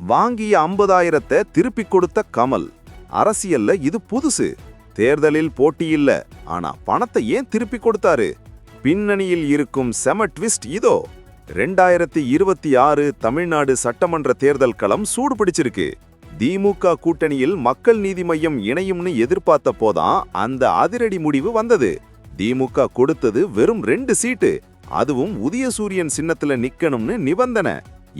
வாங்கிய 50,000 திருப்பி கொடுத்த கமல். அரசியல்ல இது புதுசு. தேர்தலில் போட்டி இல்ல, ஆனா பணத்தை ஏன் திருப்பி கொடுத்தாரு? பின்னணியில் இருக்கும் செம ட்விஸ்ட் இதோ. 2026 தமிழ்நாடு சட்டமன்ற தேர்தல் களம் சூடு பிடிச்சிருக்கு. திமுக கூட்டணியில் மக்கள் நீதி மய்யம் இணையும்னு எதிர்பார்த்த போதான் அந்த அதிரடி முடிவு வந்தது. திமுக கொடுத்தது வெறும் 2 சீட்டு, அதுவும் உதயசூரியன் சின்னத்துல நிக்கணும்னு நிபந்தனை.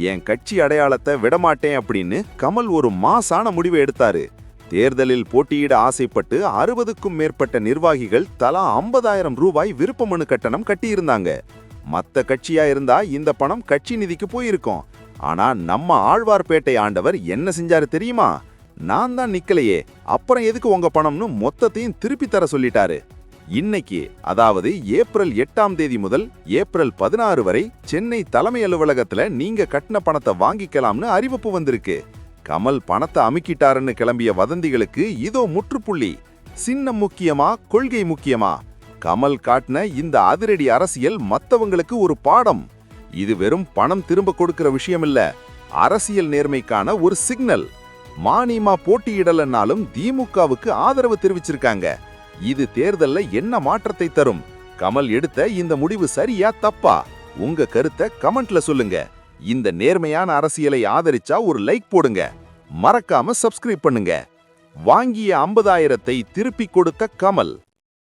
என் கட்சி அடையாளத்தை விடமாட்டேன் அப்படின்னு கமல் ஒரு மாசான முடிவை எடுத்தாரு. தேர்தலில் போட்டியிட ஆசைப்பட்டு 60க்கும் மேற்பட்ட நிர்வாகிகள் தலா 50,000 ரூபாய் விருப்ப மனு கட்டணம் கட்டியிருந்தாங்க. மத்த கட்சியா இருந்தா இந்த பணம் கட்சி நிதிக்கு போயிருக்கும். ஆனா நம்ம ஆழ்வார்பேட்டை ஆண்டவர் என்ன செஞ்சாரு தெரியுமா? நான் தான் நிக்கலையே, அப்புறம் எதுக்கு உங்க பணம்னு மொத்தத்தையும் திருப்பி தர சொல்லிட்டாரு. இன்னைக்கு, அதாவது ஏப்ரல் 8ஆம் தேதி முதல் ஏப்ரல் 16 வரை சென்னை தலைமை அலுவலகத்துல நீங்க கட்டின பணத்தை வாங்கிக்கலாம்னு அறிவிப்பு வந்திருக்கு. கமல் பணத்தை அமுக்கிட்டாருன்னு கிளம்பிய வதந்திகளுக்கு இதோ முற்றுப்புள்ளி. சின்னம் முக்கியமா, கொள்கை முக்கியமா? கமல் காட்டின இந்த அதிரடி அரசியல் மத்தவங்களுக்கு ஒரு பாடம். இது வெறும் பணம் திரும்ப கொடுக்கிற விஷயம் இல்ல, அரசியல் நேர்மைக்கான ஒரு சிக்னல். மானிமா போட்டியிடலனாலும் திமுகவுக்கு ஆதரவு தெரிவிச்சிருக்காங்க. இது தேர்தல்ல என்ன மாற்றத்தை தரும்? கமல் எடுத்த இந்த முடிவு சரியா தப்பா? உங்க கருத்தை கமெண்ட்ல சொல்லுங்க. இந்த நேர்மையான அரசியலை ஆதரிச்சா ஒரு லைக் போடுங்க. மறக்காம சப்ஸ்கிரைப் பண்ணுங்க. வாங்கிய 50,000 திருப்பி கொடுத்த கமல்.